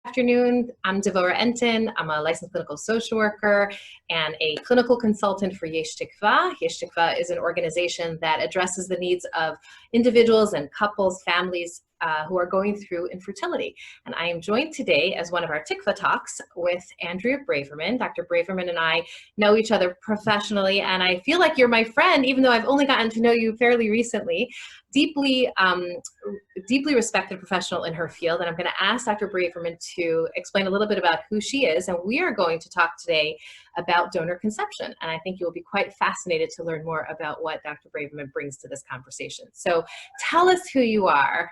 Afternoon. I'm Devora Enton. I'm a licensed clinical social worker and a clinical consultant for Yesh Tikva. Yesh Tikva is an organization that addresses the needs of individuals and couples, families who are going through infertility. And I am joined today as one of our Tikva talks with Andrea Braverman. Dr. Braverman and I know each other professionally, and I feel like you're my friend, even though I've only gotten to know you fairly recently. Deeply respected professional in her field, and I'm going to ask Dr. Braverman to explain a little bit about who she is, and we are going to talk today about donor conception, and I think you'll be quite fascinated to learn more about what Dr. Braverman brings to this conversation. So tell us who you are.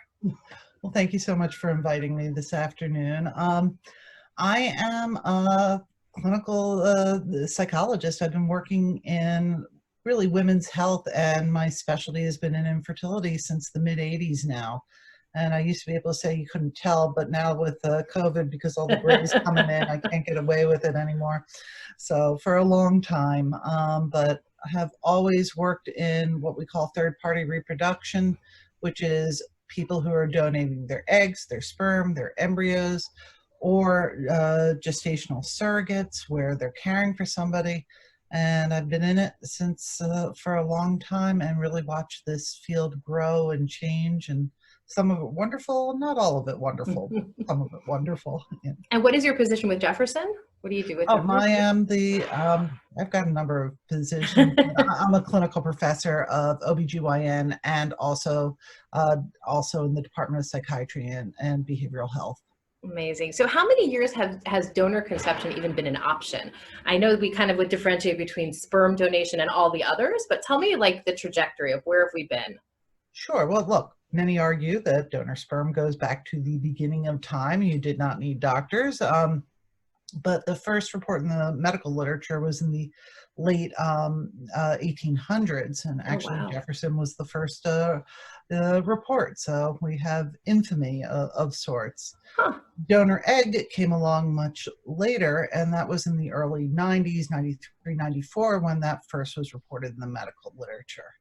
Well, thank you so much for inviting me this afternoon. I am a clinical psychologist. I've been working in really women's health, and my specialty has been in infertility since the mid-'80s now. And I used to be able to say you couldn't tell, but now with COVID, because all the gray's coming in, I can't get away with it anymore. So for a long time, but I have always worked in what we call third-party reproduction, which is people who are donating their eggs, their sperm, their embryos, or gestational surrogates where they're caring for somebody. And I've been in it since for a long time, and really watched this field grow and change, and some of it wonderful, not all of it wonderful, some of it wonderful. Yeah. And what is your position with Jefferson? What do you do with Jefferson? I am I've got a number of positions. I'm a clinical professor of OBGYN and also in the Department of Psychiatry and Behavioral Health. Amazing. So how many years has donor conception even been an option? I know we kind of would differentiate between sperm donation and all the others, but tell me like the trajectory of where have we been? Sure. Well, look, many argue that donor sperm goes back to the beginning of time. You did not need doctors. But the first report in the medical literature was in the late 1800s, and actually wow. Jefferson was the first report. So we have infamy of sorts. Huh. Donor egg came along much later, and that was in the early 90s, 93, 94, when that first was reported in the medical literature.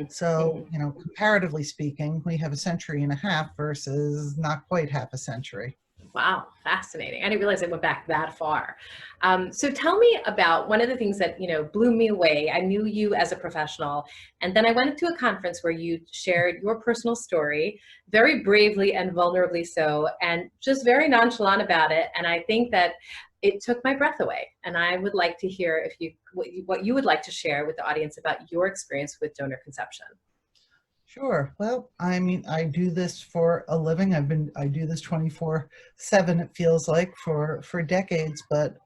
So, you know, comparatively speaking, we have a century and a half versus not quite half a century. Wow, fascinating. I didn't realize it went back that far. So tell me about one of the things that, blew me away. I knew you as a professional, and then I went to a conference where you shared your personal story, very bravely and vulnerably so, and just very nonchalant about it. And I think that it took my breath away. And I would like to hear what you would like to share with the audience about your experience with donor conception. Sure. Well, I mean, I do this for a living. I do this 24/7, it feels like, for decades. But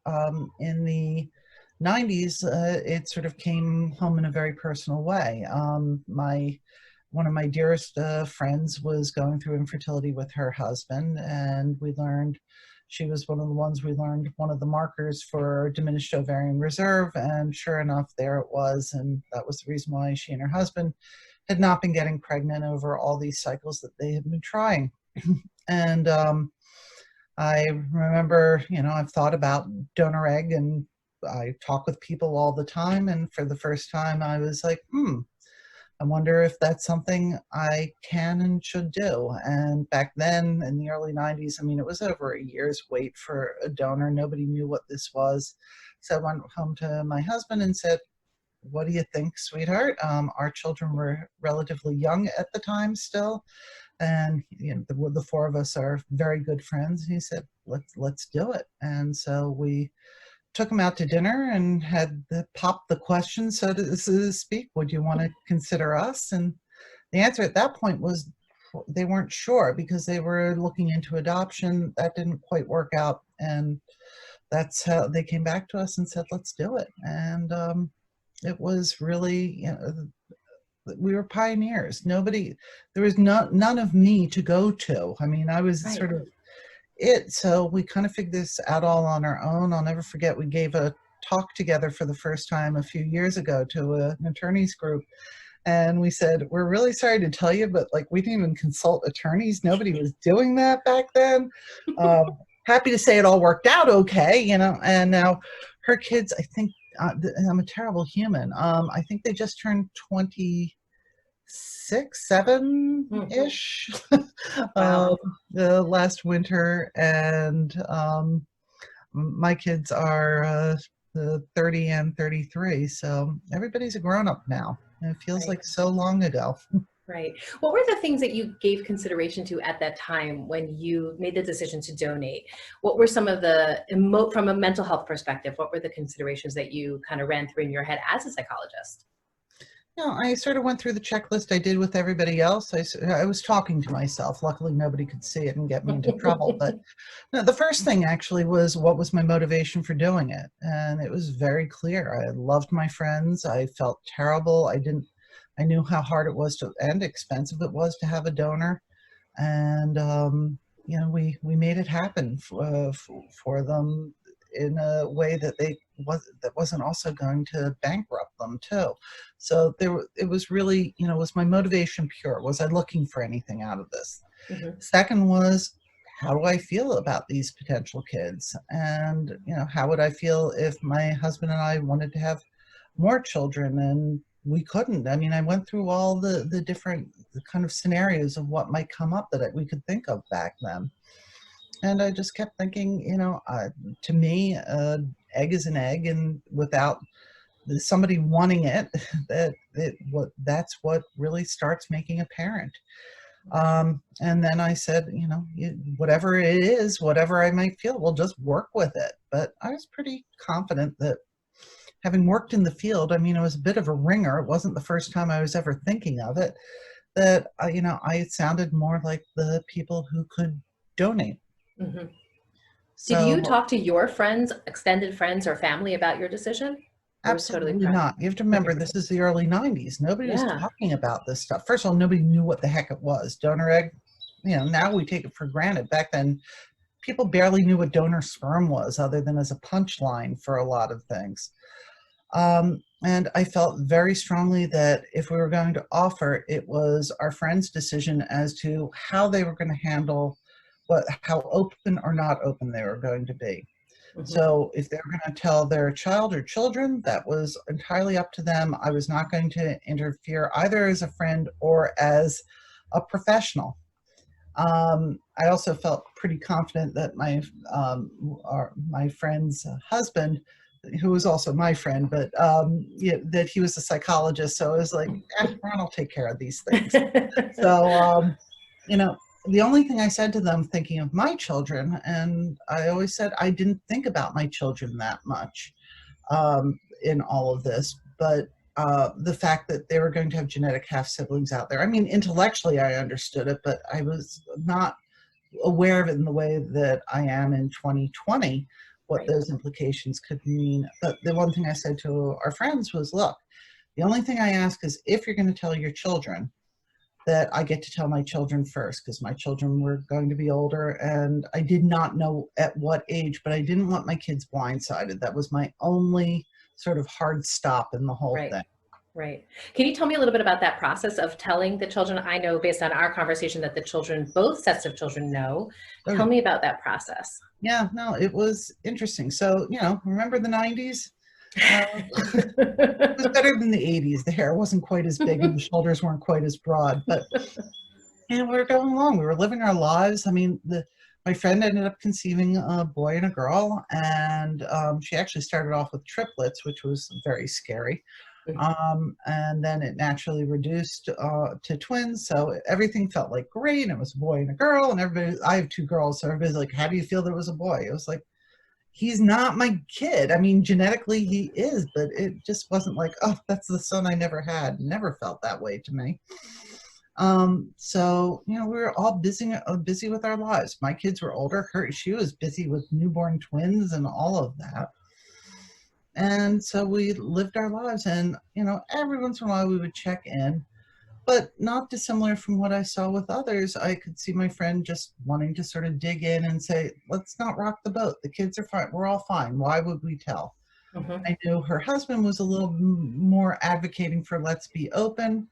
in the 90s, it sort of came home in a very personal way. One of my dearest friends was going through infertility with her husband, and she was one of the ones we learned one of the markers for diminished ovarian reserve, and sure enough, there it was. And that was the reason why she and her husband had not been getting pregnant over all these cycles that they had been trying. And I remember, I've thought about donor egg, and I talk with people all the time. And for the first time, I was like, I wonder if that's something I can and should do. And back then, in the early 90s, I mean, it was over a year's wait for a donor. Nobody knew what this was. So I went home to my husband and said, "What do you think, sweetheart?" Our children were relatively young at the time still, and the four of us are very good friends. He said, "Let's do it." And so we took him out to dinner and had popped the question, so to speak, "Would you want to consider us?" And the answer at that point was they weren't sure, because they were looking into adoption. That didn't quite work out, and that's how they came back to us and said, "Let's do it." And it was really, we were pioneers. There was none of me to go to. I mean, I was sort of it. So we kind of figured this out all on our own. I'll never forget, we gave a talk together for the first time a few years ago to an attorneys group. And we said, "We're really sorry to tell you, but we didn't even consult attorneys. Nobody was doing that back then. Happy to say it all worked out okay, and now her kids, I think, I'm a terrible human. I think they just turned 26, 7-ish. Wow. last winter, and my kids are 30 and 33, so everybody's a grown up now. And it feels Right. like so long ago. Right. What were the things that you gave consideration to at that time when you made the decision to donate? What were some of the from a mental health perspective, what were the considerations that you kind of ran through in your head as a psychologist? No, I sort of went through the checklist I did with everybody else. I was talking to myself. Luckily, nobody could see it and get me into trouble. But no, the first thing actually was, what was my motivation for doing it? And it was very clear. I loved my friends. I felt terrible. I knew how hard it was to, and expensive it was to have a donor. And, we made it happen for them in a way that that wasn't also going to bankrupt them too. So it was really, was my motivation pure? Was I looking for anything out of this? Mhm. Second was, how do I feel about these potential kids? And, how would I feel if my husband and I wanted to have more children and we couldn't? I mean, I went through all the different kind of scenarios of what might come up that we could think of back then. And I just kept thinking, to me, egg is an egg, and without somebody wanting it, that's what really starts making a parent. And then I said, whatever it is, whatever I might feel, we'll just work with it. But I was pretty confident that, having worked in the field, I mean, it was a bit of a ringer. It wasn't the first time I was ever thinking of it, that, I sounded more like the people who could donate. Mhm. Did you So talk to your friends, extended friends or family about your decision? Or was it totally absolutely private? not. You have to remember, this is the early 90s. Nobody was Yeah. talking about this stuff. First of all, nobody knew what the heck it was. Donor egg, now we take it for granted. Back then, people barely knew what donor sperm was, other than as a punchline for a lot of things. And I felt very strongly that if we were going to offer, it was our friends' decision as to how they were going to handle how open or not open they were going to be. Mhm. So if they were going to tell their child or children, that was entirely up to them. I was not going to interfere either as a friend or as a professional. I also felt pretty confident that my friend's husband, who was also my friend, but yeah, that he was a psychologist. So I was like, Ron will take care of these things. So, you know, the only thing I said to them, thinking of my children, and I always said I didn't think about my children that much in all of this, but the fact that they were going to have genetic half siblings out there. I mean, intellectually, I understood it, but I was not aware of it in the way that I am in 2020, what Right. those implications could mean. But the one thing I said to our friends was, look, the only thing I ask is, if you're going to tell your children, that I get to tell my children first, because my children were going to be older and I did not know at what age, but I didn't want my kids blindsided. That was my only sort of hard stop in the whole Right. thing. Right. Can you tell me a little bit about that process of telling the children? I know based on our conversation that the children, both sets of children know. Oh, Tell yeah. me about that process. Yeah, no, it was interesting. So, remember the 90s? It was better than the 80s. The hair wasn't quite as big and the shoulders weren't quite as broad, but and we were going along. We were living our lives. I mean, my friend ended up conceiving a boy and a girl, and she actually started off with triplets, which was very scary. And then it naturally reduced to twins. So everything felt like great. It was a boy and a girl, and everybody. I have two girls, so everybody's like, "How do you feel there was a boy?" It was like, he's not my kid. I mean, genetically he is, but it just wasn't like, oh, that's the son I never had. Never felt that way to me. So we were all busy with our lives. My kids were older. She was busy with newborn twins and all of that. And so we lived our lives, and every once in a while we would check in, but not dissimilar from what I saw with others. I could see my friend just wanting to sort of dig in and say, let's not rock the boat. The kids are fine. We're all fine. Why would we tell? Mhm. I knew her husband was a little more advocating for let's be open.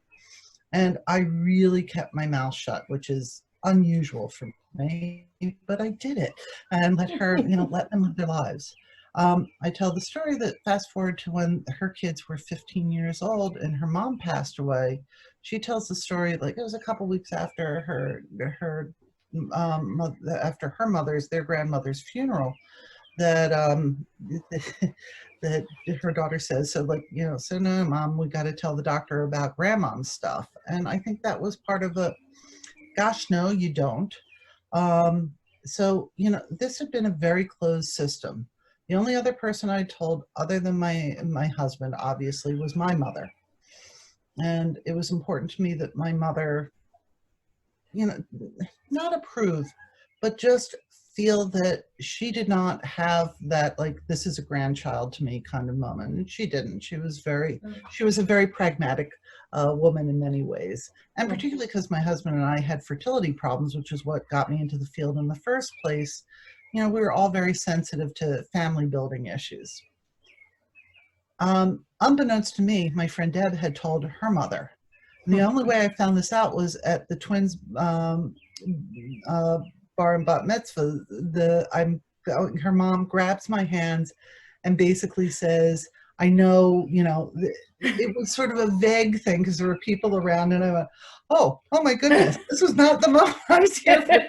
And I really kept my mouth shut, which is unusual for me, but I did it and let her, let them live their lives. I tell the story that fast forward to when her kids were 15 years old and her mom passed away. She tells the story like it was a couple weeks after her after her mother's, their grandmother's funeral, that that her daughter says, so like, you know, so no, mom, we got to tell the doctor about grandmom's stuff. And I think that was part of the, gosh, no, you don't. So, you know, this had been a very closed system. The only other person I told, other than my husband, obviously, was my mother. And it was important to me that my mother, you know, not approve, but just feel that she did not have that, like, this is a grandchild to me kind of moment. And she didn't. She was a very pragmatic woman in many ways. And particularly because my husband and I had fertility problems, which is what got me into the field in the first place. You know, we were all very sensitive to family building issues. Unbeknownst to me, my friend Deb had told her mother. And the only way I found this out was at the twins' bar and bat mitzvah. Her mom grabs my hands and basically says, I know, you know, it was sort of a vague thing because there were people around, and I went, oh my goodness, this was not the moment I was here for.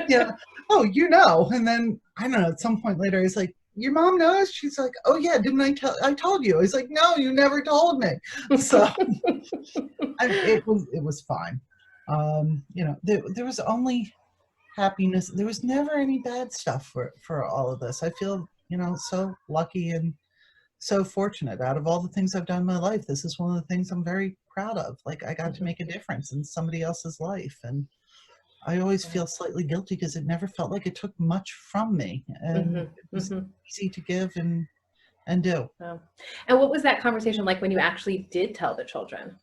Yeah. Oh, you know. And then, I don't know, at some point later, I was like, your mom knows? She's like, oh yeah, didn't I told you. I was like, no, you never told me. So it was fine. You know, there was only happiness. There was never any bad stuff for all of this. I feel, you know, so lucky and so fortunate. Out of all the things I've done in my life, this is one of the things I'm very proud of. Like, I got to make a difference in somebody else's life. And I always feel slightly guilty because it never felt like it took much from me, and it was easy to give and do. Wow. And what was that conversation like when you actually did tell the children?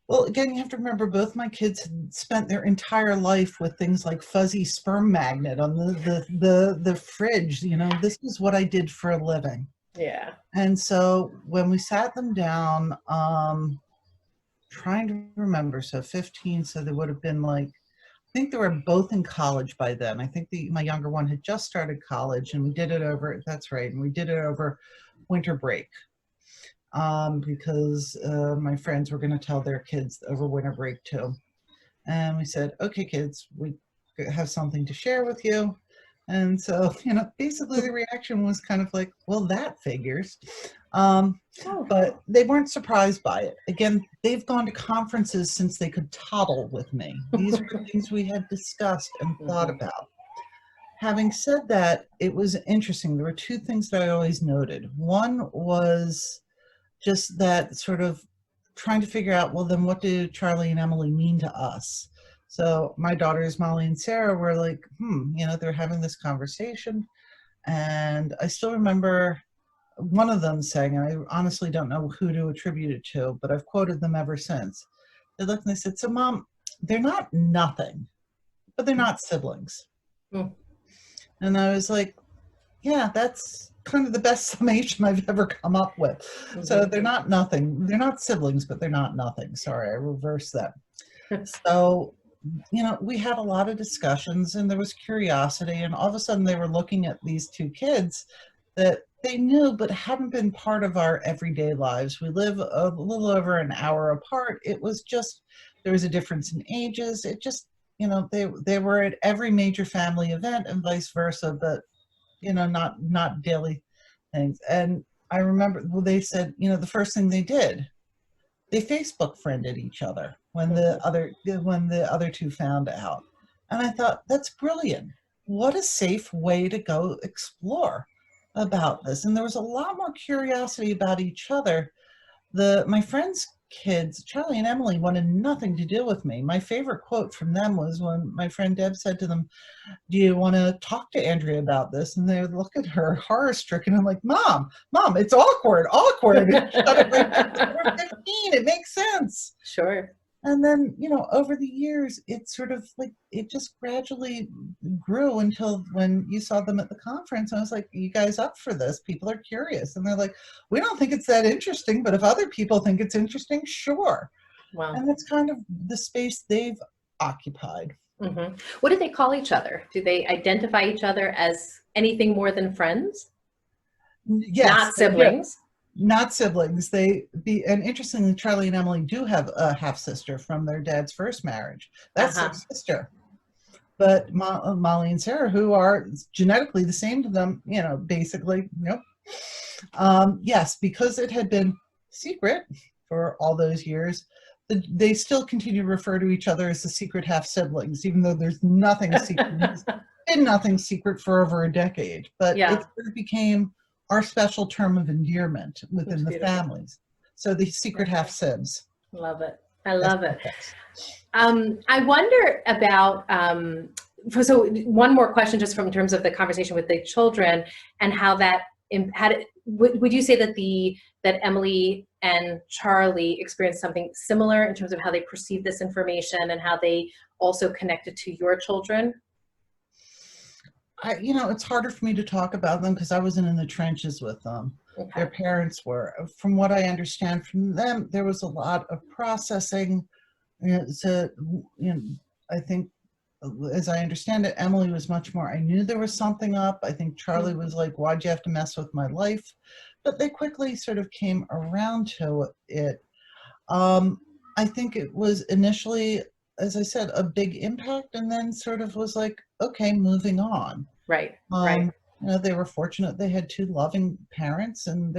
Well, again, you have to remember both my kids had spent their entire life with things like fuzzy sperm magnet on the fridge. You know, this is what I did for a living. Yeah. And so when we sat them down, trying to remember, so 15, so they would have been like, I think they were both in college by then. I think my younger one had just started college, and we did it over, that's right, and we did it over winter break. Because my friends were going to tell their kids over winter break too. And we said, okay, kids, we have something to share with you. And so, you know, basically the reaction was kind of like, well, that figures. But they weren't surprised by it. Again, they've gone to conferences since they could toddle with me. These were things we had discussed and thought about. Having said that, it was interesting. There were two things that I always noted. One was just that sort of trying to figure out, well, then what do Charlie and Emily mean to us? So my daughters, Molly and Sarah, were like, you know, they're having this conversation. And I still remember one of them saying, and I honestly don't know who to attribute it to, but I've quoted them ever since. They looked and they said, so Mom, they're not nothing, but they're not siblings. And I was like, yeah, that's kind of the best summation I've ever come up with. So they're not nothing. They're not siblings, but they're not nothing. Sorry, I reversed that. So, you know, we had a lot of discussions, and there was curiosity, and all of a sudden they were looking at these two kids that they knew but hadn't been part of our everyday lives. We live a little over an hour apart. It was just, there was a difference in ages. It just, you know, they were at every major family event and vice versa, but you know, not daily things. And I remember, well, they said, you know, the first thing they did, they Facebook friended each other when the other two found out. And I thought, that's brilliant. What a safe way to go explore about this. And there was a lot more curiosity about each other. My friends' kids, Charlie and Emily, wanted nothing to do with me. My favorite quote from them was when my friend Deb said to them, do you want to talk to Andrea about this? And they would look at her horror stricken. I'm like, Mom, it's awkward. Shut it right. We're 15. It makes sense. Sure. And then, you know, over the years, it sort of like, it just gradually grew until when you saw them at the conference, I was like, you guys up for this? People are curious. And they're like, we don't think it's that interesting, but if other people think it's interesting, sure. Wow. And that's kind of the space they've occupied. What do they call each other? Do they identify each other as anything more than friends? Yes. Not siblings? Not siblings. And interestingly, Charlie and Emily do have a half sister from their dad's first marriage. That's their sister. but Molly and Sarah, who are genetically the same to them, basically, yes, because it had been secret for all those years, they still continue to refer to each other as the secret half siblings, even though there's nothing secret. There's been nothing secret for over a decade, but Yeah. it sort of became our special term of endearment within the Beautiful. families. So the secret half sibs. Love it. I love it. SHS. I wonder about, so one more question just from in terms of the conversation with the children and how that had, would you say that that Emily and Charlie experienced something similar in terms of how they perceived this information and how they also connected to your children? It's harder for me to talk about them because I wasn't in the trenches with them. Okay. Their parents were. From what I understand from them, there was a lot of processing. I think, as I understand it, Emily was much more, I knew there was something up. I think Charlie was like, why'd you have to mess with my life? But they quickly sort of came around to it. I think it was initially, as I said, a big impact, and then sort of was like, okay, moving on. Right, right. They were fortunate they had two loving parents, and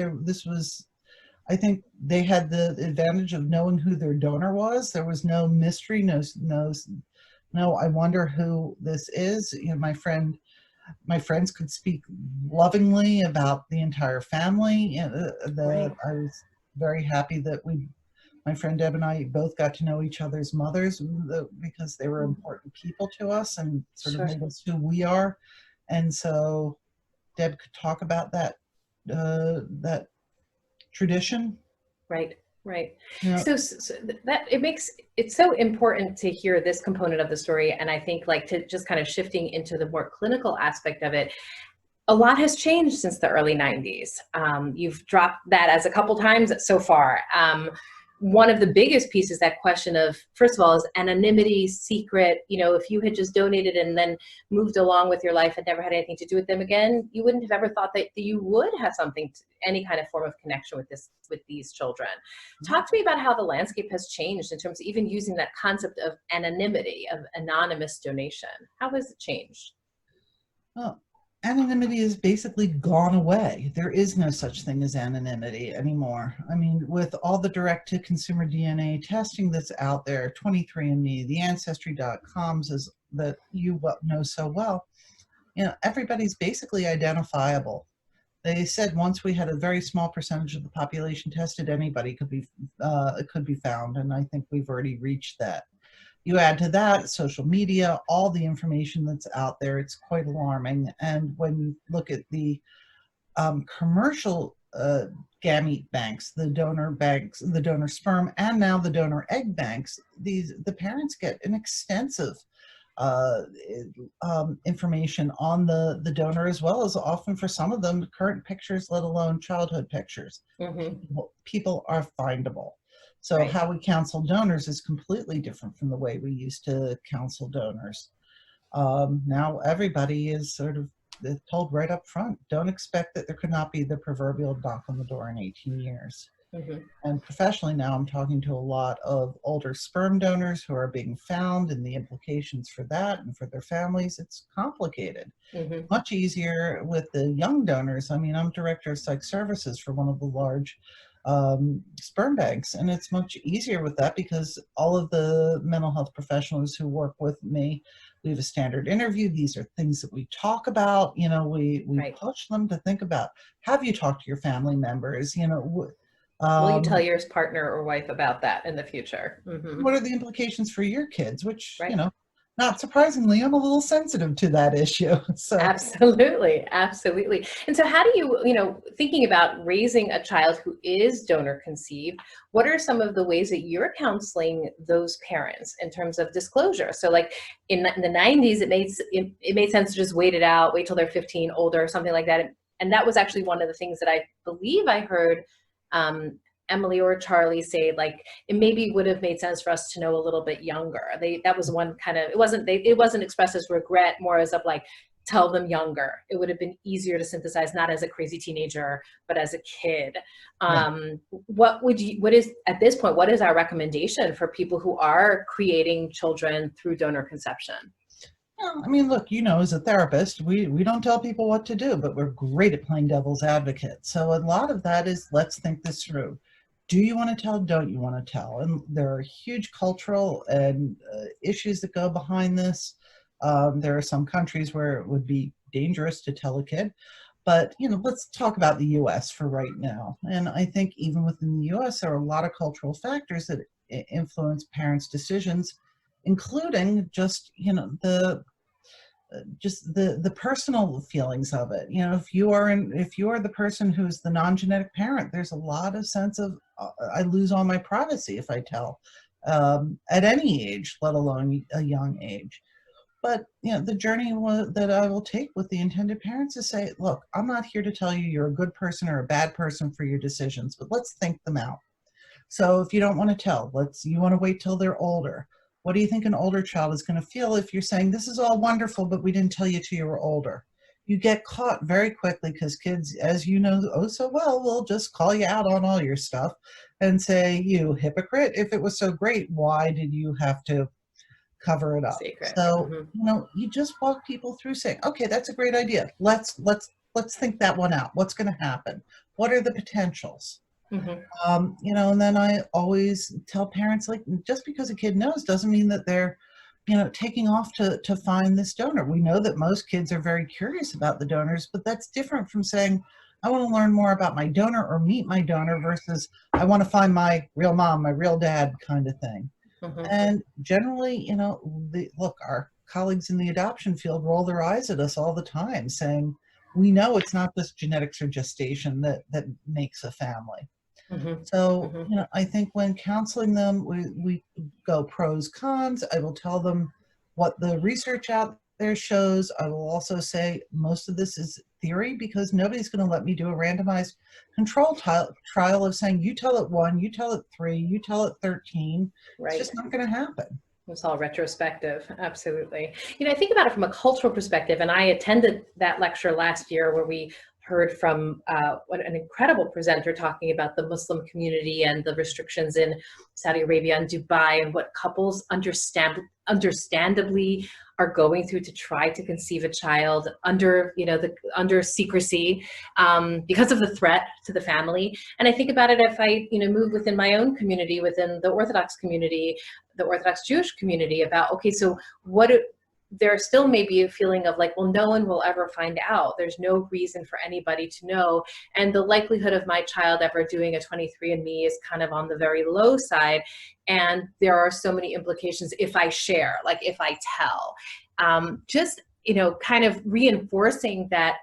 I think they had the advantage of knowing who their donor was. There was no mystery, no, I wonder who this is. My friends could speak lovingly about the entire family. Right. I was very happy that my friend Deb and I both got to know each other's mothers because they were important people to us and sort of made us who we are. And so Deb could talk about that tradition. Right, right. Yeah. So that it's so important to hear this component of the story. And I think like to just kind of shifting into the more clinical aspect of it, a lot has changed since the early 90s. You've dropped that as a couple times so far. One of the biggest pieces, that question of, first of all, is anonymity, secret. If you had just donated and then moved along with your life and never had anything to do with them again, you wouldn't have ever thought that you would have any kind of form of connection with these children. Talk to me about how the landscape has changed in terms of even using that concept of anonymity, of anonymous donation. How has it changed? Well, anonymity has basically gone away. There is no such thing as anonymity anymore. I mean, with all the direct-to-consumer DNA testing that's out there, 23andMe, the Ancestry.coms that you know so well, everybody's basically identifiable. They said once we had a very small percentage of the population tested, anybody could be found, and I think we've already reached that. You add to that social media, all the information that's out there, it's quite alarming. And when you look at the commercial gamete banks, the donor sperm, and now the donor egg banks, the parents get an extensive information on the donor, as well as often for some of them, current pictures, let alone childhood pictures. Mm-hmm. People are findable. So how we counsel donors is completely different from the way we used to counsel donors. Now everybody is sort of told right up front, don't expect that there could not be the proverbial knock on the door in 18 years. Mm-hmm. And professionally now I'm talking to a lot of older sperm donors who are being found, and the implications for that and for their families, it's complicated. Mm-hmm. Much easier with the young donors. I mean, I'm director of psych services for one of the large sperm banks, and it's much easier with that because all of the mental health professionals who work with me, we have a standard interview. These are things that we talk about. We push them to think about, have you talked to your family members? Will you tell your partner or wife about that in the future? Mm-hmm. What are the implications for your kids? Which, not surprisingly, I'm a little sensitive to that issue. So absolutely. And so how do you, thinking about raising a child who is donor conceived, what are some of the ways that you're counseling those parents in terms of disclosure? So like in the 90s, it made sense to just wait till they're 15, older, or something like that. And that was actually one of the things that I believe I heard Emily or Charlie say, like, it maybe would have made sense for us to know a little bit younger. That was one kind of, it wasn't expressed as regret, more as of like, tell them younger. It would have been easier to synthesize, not as a crazy teenager, but as a kid. What is at this point, what is our recommendation for people who are creating children through donor conception? Yeah, I mean, look, as a therapist, we don't tell people what to do, but we're great at playing devil's advocate. So a lot of that is, let's think this through. Do you want to tell? Don't you want to tell? And there are huge cultural and issues that go behind this. There are some countries where it would be dangerous to tell a kid. But, let's talk about the U.S. for right now. And I think even within the U.S., there are a lot of cultural factors that influence parents' decisions, including just, the personal feelings of it. If you are the person who's the non-genetic parent, there's a lot of sense of I lose all my privacy if I tell, at any age, let alone a young age. But the journey that I will take with the intended parents is say, look, I'm not here to tell you you're a good person or a bad person for your decisions, but let's think them out. So if you don't want to tell, you want to wait till they're older. What do you think an older child is going to feel if you're saying, this is all wonderful, but we didn't tell you till you were older? You get caught very quickly because kids, as you know oh so well, will just call you out on all your stuff and say, you hypocrite, if it was so great, why did you have to cover it up? Secret. So, Mm-hmm. you just walk people through saying, okay, that's a great idea. Let's think that one out. What's going to happen? What are the potentials? Mm-hmm. And then I always tell parents, like, just because a kid knows doesn't mean that they're, taking off to find this donor. We know that most kids are very curious about the donors, but that's different from saying, I want to learn more about my donor or meet my donor versus I want to find my real mom, my real dad kind of thing. Mm-hmm. And generally, our colleagues in the adoption field roll their eyes at us all the time saying, we know it's not just genetics or gestation that makes a family. Mm-hmm. So, Mm-hmm. I think when counseling them, we go pros, cons. I will tell them what the research out there shows. I will also say most of this is theory because nobody's going to let me do a randomized control trial of saying, you tell it 1, you tell it 3, you tell it 13. Right. It's just not going to happen. It's all retrospective. Absolutely. I think about it from a cultural perspective, and I attended that lecture last year where we heard from what an incredible presenter talking about the Muslim community and the restrictions in Saudi Arabia and Dubai and what couples understandably are going through to try to conceive a child under, under secrecy because of the threat to the family. And I think about it if I, move within my own community, within the Orthodox community, the Orthodox Jewish community about, okay, so there still may be a feeling of like, well, no one will ever find out. There's no reason for anybody to know. And the likelihood of my child ever doing a 23andMe is kind of on the very low side. And there are so many implications if I share, like if I tell, kind of reinforcing that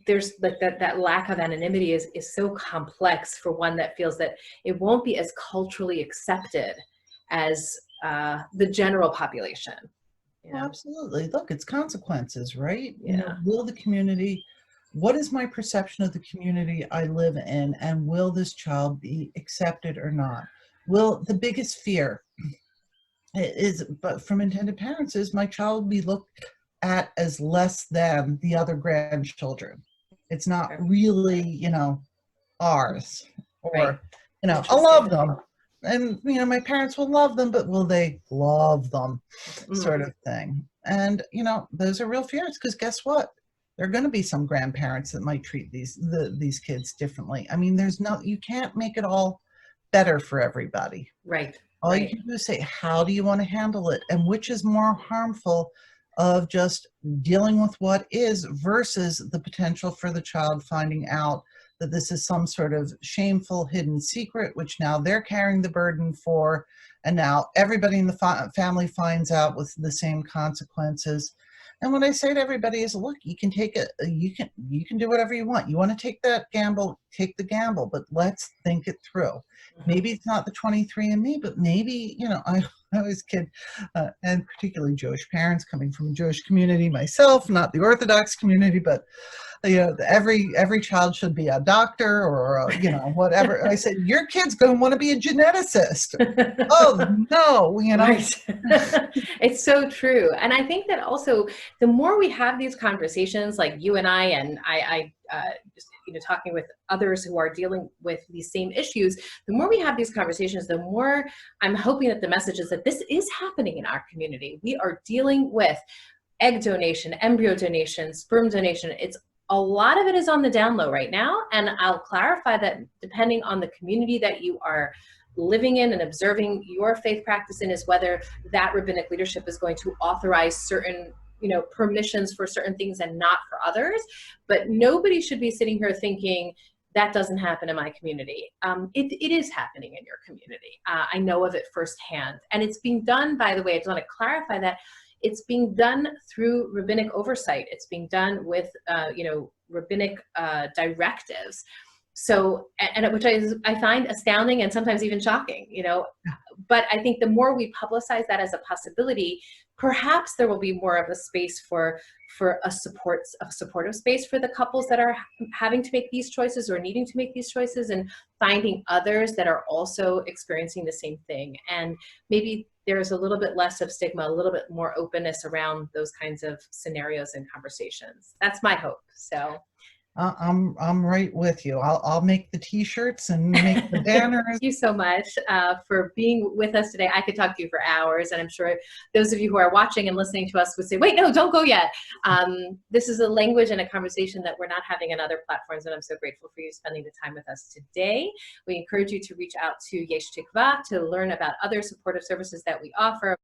there's like that lack of anonymity is so complex for one that feels that it won't be as culturally accepted as the general population. Well, absolutely. Look, it's consequences, right? Yeah. What is my perception of the community I live in, and will this child be accepted or not? The biggest fear but from intended parents is my child will be looked at as less than the other grandchildren. It's not really, ours, or, Right. I love them. And, my parents will love them, but will they love them, sort of thing. And, those are real fears because guess what? There are going to be some grandparents that might treat these kids differently. I mean, you can't make it all better for everybody. Right. All you can do is say, how do you want to handle it? And which is more harmful of just dealing with what is versus the potential for the child finding out that this is some sort of shameful hidden secret, which now they're carrying the burden for, and now everybody in the family finds out with the same consequences. And what I say to everybody is, look, you can take it, you can do whatever you want. You want to take that gamble, take the gamble, but let's think it through. Maybe it's not the 23andMe, but maybe, I always kid, and particularly Jewish parents coming from a Jewish community myself, not the Orthodox community, but You know, every child should be a doctor or you know, whatever. I said, your kid's going to want to be a geneticist. Oh no, you know. Right. It's so true. And I think that also the more we have these conversations, like you and I just, you know, talking with others who are dealing with these same issues, the more we have these conversations, the more I'm hoping that the message is that this is happening in our community. We are dealing with egg donation, embryo donation, sperm donation. It's a lot of it is on the down low right now. And I'll clarify that depending on the community that you are living in and observing your faith practice in is whether that rabbinic leadership is going to authorize certain, you know, permissions for certain things and not for others. But nobody should be sitting here thinking that doesn't happen in my community. It is happening in your community. I know of it firsthand. And it's being done, by the way, I just want to clarify that it's being done through rabbinic oversight. It's being done with, you know, rabbinic directives. So, and which I find astounding and sometimes even shocking, you know, but I think the more we publicize that as a possibility, perhaps there will be more of a space for a supportive space for the couples that are having to make these choices or needing to make these choices, and finding others that are also experiencing the same thing. And maybe there's a little bit less of stigma, a little bit more openness around those kinds of scenarios and conversations. That's my hope. So. I'm right with you. I'll make the T-shirts and make the banners. Thank you so much for being with us today. I could talk to you for hours, and I'm sure those of you who are watching and listening to us would say, wait, no, don't go yet. This is a language and a conversation that we're not having on other platforms, and I'm so grateful for you spending the time with us today. We encourage you to reach out to Yesh Tikva to learn about other supportive services that we offer.